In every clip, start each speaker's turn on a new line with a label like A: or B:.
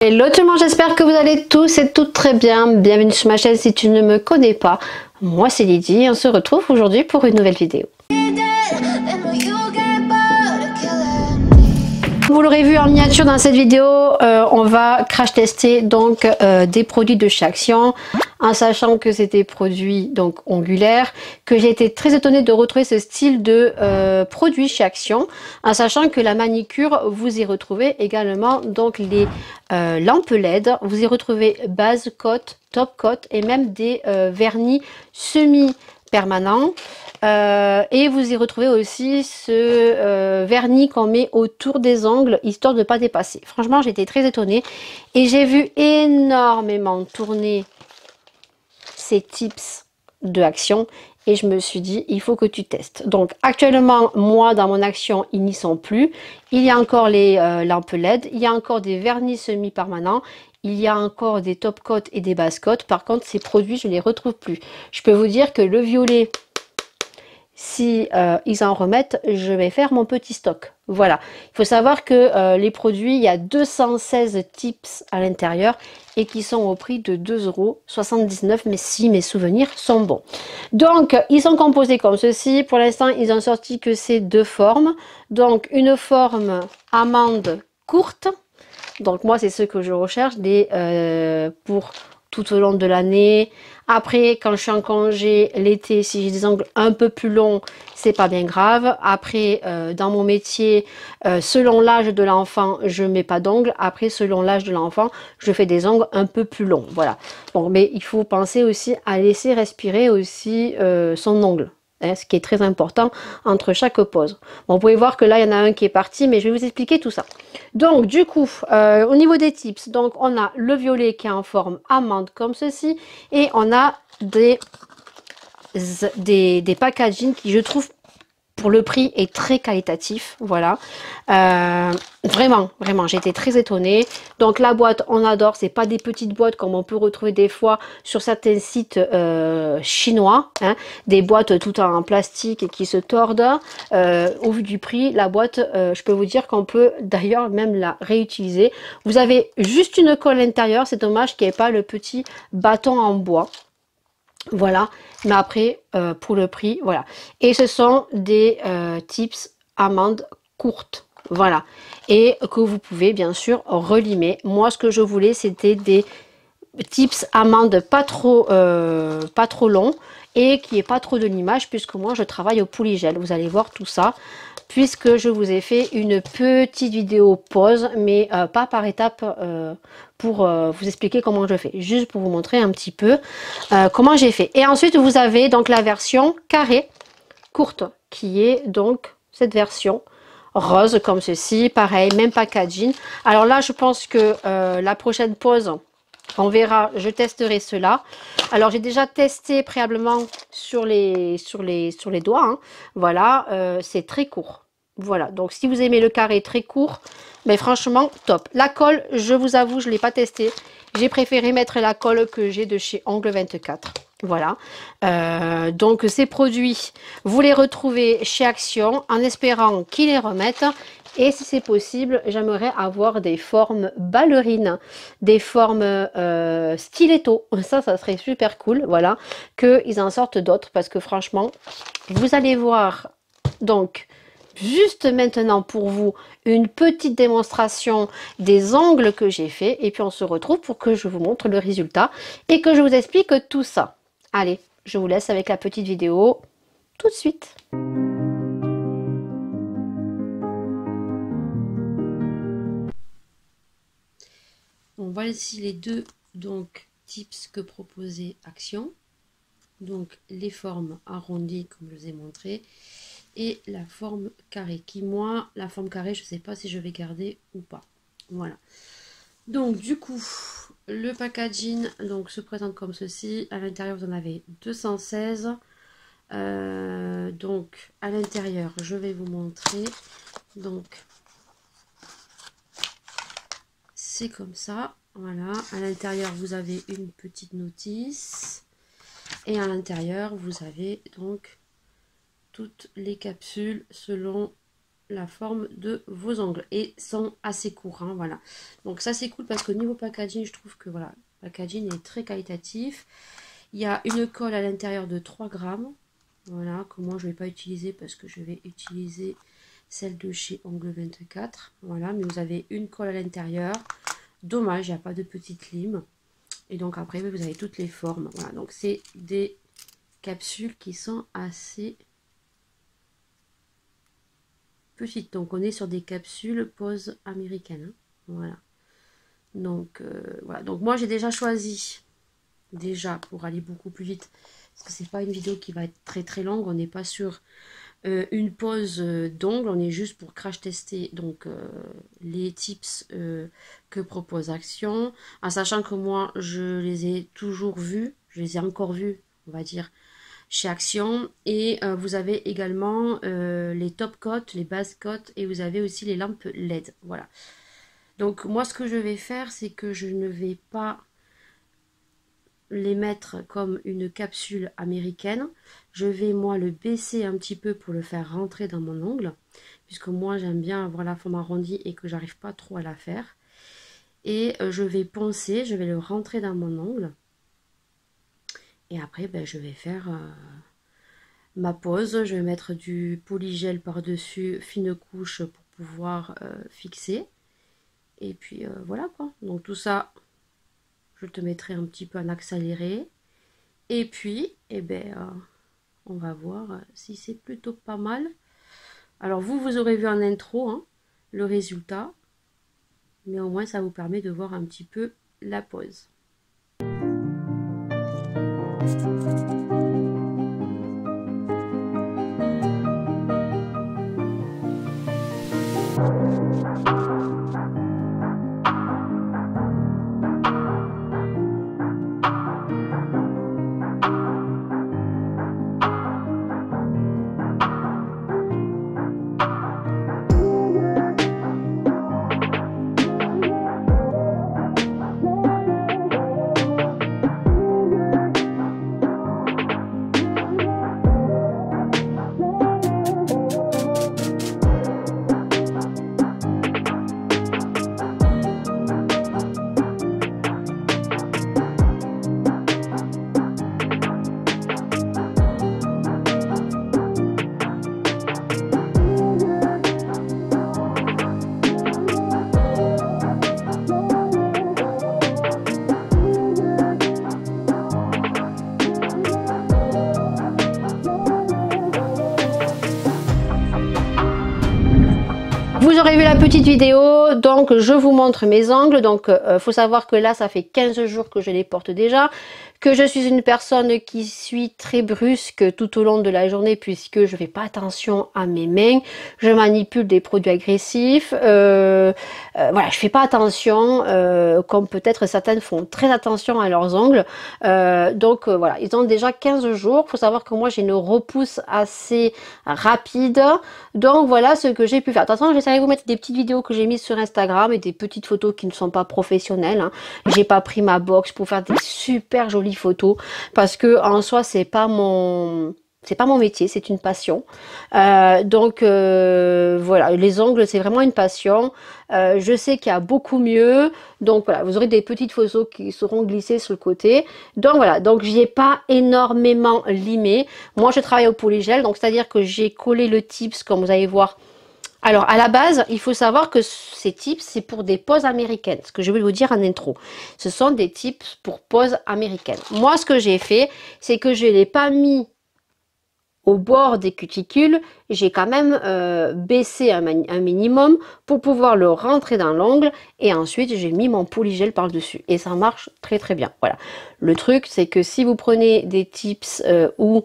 A: Hello tout le monde, j'espère que vous allez tous et toutes très bien. Bienvenue sur ma chaîne si tu ne me connais pas. Moi c'est Lydie et on se retrouve aujourd'hui pour une nouvelle vidéo. Vous l'aurez vu en miniature dans cette vidéo, on va crash tester donc des produits de chez Action, en sachant que c'était produits donc ongulaires, que j'ai été très étonnée de retrouver ce style de produit chez Action, en sachant que la manicure, vous y retrouvez également donc les lampes LED, vous y retrouvez base coat, top coat et même des vernis semi-permanents. Et vous y retrouvez aussi ce vernis qu'on met autour des ongles histoire de ne pas dépasser. Franchement, j'étais très étonnée et j'ai vu énormément tourner ces tips de Action et je me suis dit il faut que tu testes. Donc actuellement moi dans mon Action ils n'y sont plus. Il y a encore les lampes LED, il y a encore des vernis semi-permanents. Il y a encore des top coats et des base coats. Par contre ces produits je ne les retrouve plus. Je peux vous dire que le violet, si ils en remettent, je vais faire mon petit stock. Voilà, il faut savoir que les produits, il y a 216 tips à l'intérieur et qui sont au prix de 2,79 €, mais si mes souvenirs sont bons. Donc, ils sont composés comme ceci. Pour l'instant, ils ont sorti que ces deux formes. Donc, une forme amande courte. Donc, moi, c'est ce que je recherche pour tout au long de l'année. Après, quand je suis en congé l'été, si j'ai des ongles un peu plus longs, c'est pas bien grave. Après, dans mon métier, selon l'âge de l'enfant, je mets pas d'ongles. Après, selon l'âge de l'enfant, je fais des ongles un peu plus longs. Voilà. Bon, mais il faut penser aussi à laisser respirer aussi son ongle. Ce qui est très important entre chaque pose. Bon, vous pouvez voir que là, il y en a un qui est parti, mais je vais vous expliquer tout ça. Donc, du coup, au niveau des tips, donc on a le violet qui est en forme amande comme ceci, et on a des packaging qui, je trouve, pour le prix, est très qualitatif. Voilà. Vraiment, j'ai été très étonnée. Donc la boîte, on adore. C'est pas des petites boîtes comme on peut retrouver des fois sur certains sites chinois. Hein, des boîtes tout en plastique et qui se tordent. Au vu du prix, la boîte, je peux vous dire qu'on peut d'ailleurs même la réutiliser. Vous avez juste une colle à l'intérieur. C'est dommage qu'il n'y ait pas le petit bâton en bois. Voilà, mais après pour le prix, voilà. Et ce sont des tips amandes courtes, voilà. Et que vous pouvez bien sûr relimer. Moi ce que je voulais c'était des tips amandes pas trop longs et qui est pas trop de limage puisque moi je travaille au pouligel. Vous allez voir tout ça puisque je vous ai fait une petite vidéo pause mais pas par étape pour vous expliquer comment je fais, juste pour vous montrer un petit peu comment j'ai fait. Et ensuite vous avez donc la version carrée courte qui est donc cette version rose comme ceci, pareil, même packaging. Alors là je pense que la prochaine pause on verra, je testerai cela. Alors j'ai déjà testé préalablement sur les doigts, hein. Voilà, c'est très court. Voilà, donc si vous aimez le carré très court, mais franchement top. La colle, je vous avoue, je ne l'ai pas testé. J'ai préféré mettre la colle que j'ai de chez Ongle 24. Voilà, donc ces produits, vous les retrouvez chez Action en espérant qu'ils les remettent. Et si c'est possible, j'aimerais avoir des formes ballerines, des formes stiletto. Ça serait super cool, voilà, qu'ils en sortent d'autres parce que franchement, vous allez voir donc juste maintenant pour vous une petite démonstration des ongles que j'ai fait et puis on se retrouve pour que je vous montre le résultat et que je vous explique tout ça. Allez, je vous laisse avec la petite vidéo tout de suite. Bon, voici les deux donc tips que proposait Action. Donc les formes arrondies comme je vous ai montré et la forme carrée qui moi la forme carrée je ne sais pas si je vais garder ou pas. Voilà. Donc du coup le packaging donc se présente comme ceci. À l'intérieur vous en avez 216. Donc à l'intérieur je vais vous montrer. Donc c'est comme ça. Voilà. À l'intérieur vous avez une petite notice. Et à l'intérieur, vous avez donc toutes les capsules selon la forme de vos ongles et sont assez courts, hein, voilà. Donc ça c'est cool parce que niveau packaging, je trouve que voilà, le packaging est très qualitatif. Il y a une colle à l'intérieur de 3 grammes. Voilà, que moi je ne vais pas utiliser parce que je vais utiliser celle de chez Ongle 24. Voilà, mais vous avez une colle à l'intérieur. Dommage, il n'y a pas de petite lime. Et donc après, vous avez toutes les formes. Voilà, donc c'est des capsules qui sont assez petites. Donc on est sur des capsules pose américaines. Hein. Voilà. Donc voilà. Donc moi j'ai déjà choisi, déjà pour aller beaucoup plus vite, parce que c'est pas une vidéo qui va être très très longue. On n'est pas sur une pose d'ongles, on est juste pour crash tester donc les tips que propose Action, en sachant que moi je les ai toujours vus, je les ai encore vus, on va dire, chez Action. Et vous avez également les top coats, les base coats, et vous avez aussi les lampes LED. Voilà. Donc moi ce que je vais faire, c'est que je ne vais pas les mettre comme une capsule américaine. Je vais moi le baisser un petit peu pour le faire rentrer dans mon ongle, puisque moi j'aime bien avoir la forme arrondie et que j'arrive pas trop à la faire. Et je vais poncer, je vais le rentrer dans mon ongle. Et après ben, je vais faire ma pose. Je vais mettre du polygel par dessus, fine couche pour pouvoir fixer. Et puis voilà quoi. Donc tout ça, je te mettrai un petit peu en accéléré. Et puis, eh ben, on va voir si c'est plutôt pas mal. Alors vous aurez vu en intro hein, le résultat. Mais au moins, ça vous permet de voir un petit peu la pose. Vous aurez vu la petite vidéo, donc je vous montre mes ongles. Donc faut savoir que là ça fait 15 jours que je les porte déjà, que je suis une personne qui suis très brusque tout au long de la journée puisque je fais pas attention à mes mains, je manipule des produits agressifs, voilà, je fais pas attention comme peut-être certaines font très attention à leurs ongles. Donc voilà, ils ont déjà 15 jours. Faut savoir que moi j'ai une repousse assez rapide, donc voilà ce que j'ai pu faire. Attention, j'essaierai de vous mettre des petites vidéos que j'ai mises sur Instagram et des petites photos qui ne sont pas professionnelles. Hein. J'ai pas pris ma box pour faire des super jolies photos parce que en soi c'est pas mon métier, c'est une passion. Donc voilà, les ongles c'est vraiment une passion. Je sais qu'il y a beaucoup mieux. Donc voilà, vous aurez des petites photos qui seront glissées sur le côté. Donc voilà, donc j'y ai pas énormément limé. Moi je travaille au polygel, donc c'est à dire que j'ai collé le tips comme vous allez voir. Alors, à la base, il faut savoir que ces tips, c'est pour des poses américaines. Ce que je vais vous dire en intro. Ce sont des tips pour poses américaines. Moi, ce que j'ai fait, c'est que je ne l'ai pas mis au bord des cuticules. J'ai quand même baissé un minimum pour pouvoir le rentrer dans l'ongle. Et ensuite, j'ai mis mon polygel par-dessus. Et ça marche très très bien. Voilà. Le truc, c'est que si vous prenez des tips ou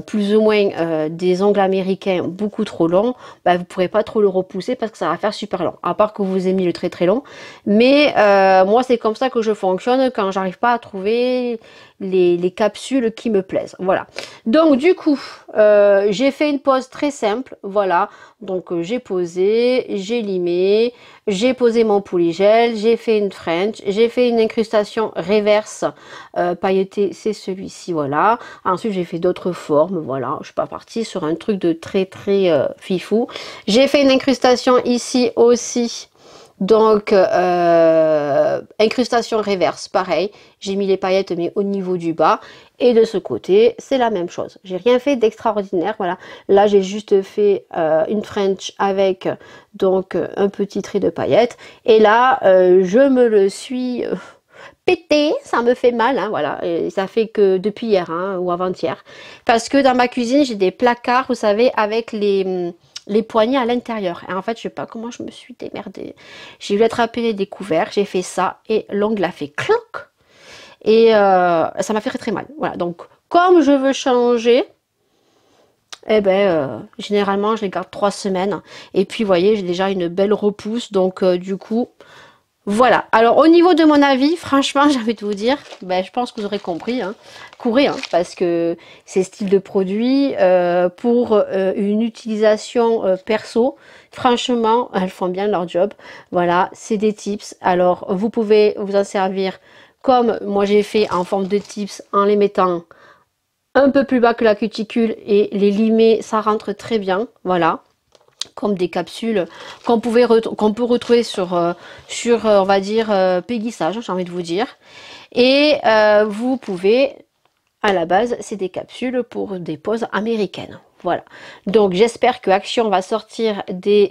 A: plus ou moins des ongles américains beaucoup trop longs, bah, vous ne pourrez pas trop le repousser parce que ça va faire super long. À part que vous aimiez le très très long. Mais moi, c'est comme ça que je fonctionne quand j'arrive pas à trouver les capsules qui me plaisent. Voilà. Donc du coup, j'ai fait une pause très très simple, voilà. Donc j'ai posé, j'ai limé, j'ai posé mon poly-gel, j'ai fait une French, j'ai fait une incrustation reverse pailletée, c'est celui-ci, voilà. Ensuite j'ai fait d'autres formes, voilà. Je suis pas partie sur un truc de très fifou. J'ai fait une incrustation ici aussi. Donc, incrustation reverse, pareil, j'ai mis les paillettes mais au niveau du bas. Et de ce côté, c'est la même chose. J'ai rien fait d'extraordinaire, voilà. Là, j'ai juste fait une French avec donc un petit trait de paillettes. Et là, je me le suis pété, ça me fait mal, hein, voilà. Et ça fait que depuis hier hein, ou avant-hier. Parce que dans ma cuisine, j'ai des placards, vous savez, avec les poignées à l'intérieur. Et en fait, je sais pas comment je me suis démerdée. J'ai eu attraper les découverts, j'ai fait ça et l'ongle a fait cloc. Et ça m'a fait très mal. Voilà, donc comme je veux changer, eh ben, généralement, je les garde 3 semaines. Et puis, vous voyez, j'ai déjà une belle repousse. Donc, du coup, voilà. Alors, au niveau de mon avis, franchement, j'ai envie de vous dire, ben, je pense que vous aurez compris. Hein, courez, hein, parce que ces styles de produits, pour une utilisation perso, franchement, elles font bien leur job. Voilà, c'est des tips. Alors, vous pouvez vous en servir comme moi j'ai fait en forme de tips en les mettant un peu plus bas que la cuticule et les limer, ça rentre très bien, voilà, comme des capsules qu'on peut retrouver sur, on va dire, Peggy Sage, j'ai envie de vous dire. Et vous pouvez, à la base, c'est des capsules pour des poses américaines. Voilà, donc j'espère que Action va sortir des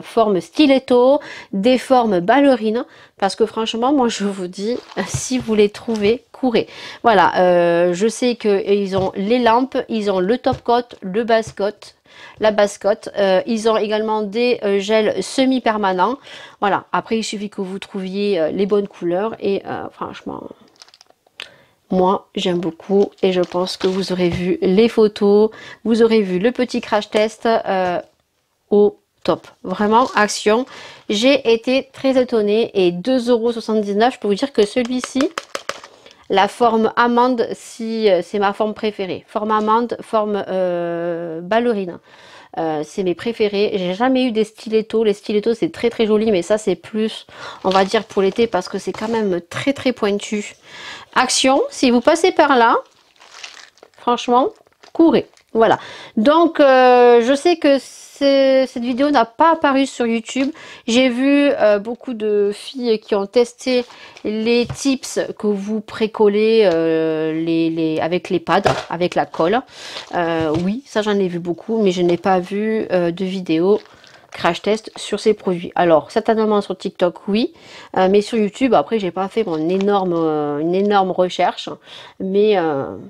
A: formes stiletto, des formes ballerines, parce que franchement, moi je vous dis, si vous les trouvez, courez. Voilà, je sais qu'ils ont les lampes, ils ont le top coat, le base coat, la base coat, ils ont également des gels semi-permanents. Voilà, après il suffit que vous trouviez les bonnes couleurs et franchement... Moi, j'aime beaucoup et je pense que vous aurez vu les photos, vous aurez vu le petit crash test au top. Vraiment, Action. J'ai été très étonnée et 2,79 €, je peux vous dire que celui-ci, la forme amande, si c'est ma forme préférée. Forme amande, forme ballerine. C'est mes préférés. J'ai jamais eu des stilettos. Les stilettos, c'est très joli, mais ça, c'est plus, on va dire, pour l'été parce que c'est quand même très pointu. Action, si vous passez par là, franchement, courez. Voilà. Donc, je sais que cette vidéo n'a pas apparu sur YouTube. J'ai vu beaucoup de filles qui ont testé les tips que vous précollez avec les pads, avec la colle. Oui, ça j'en ai vu beaucoup, mais je n'ai pas vu de vidéo crash test sur ces produits. Alors certainement sur TikTok oui, mais sur YouTube après j'ai pas fait une énorme recherche, mais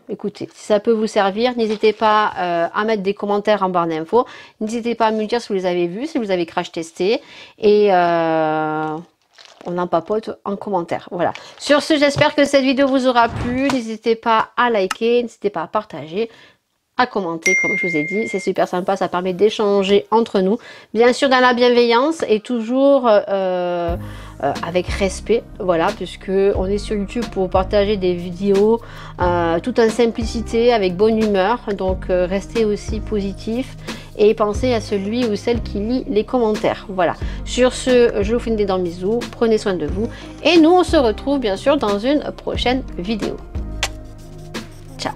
A: écoutez, si ça peut vous servir, n'hésitez pas à mettre des commentaires en barre d'infos, n'hésitez pas à me dire si vous les avez vus, si vous avez crash testé, et on en papote en commentaire. Voilà, sur ce, j'espère que cette vidéo vous aura plu. N'hésitez pas à liker, n'hésitez pas à partager, à commenter, comme je vous ai dit, c'est super sympa, ça permet d'échanger entre nous, bien sûr dans la bienveillance et toujours avec respect, voilà, puisque on est sur YouTube pour partager des vidéos tout en simplicité, avec bonne humeur, donc restez aussi positif et pensez à celui ou celle qui lit les commentaires. Voilà, sur ce, je vous fais des dents bisous, prenez soin de vous et nous on se retrouve bien sûr dans une prochaine vidéo. Ciao.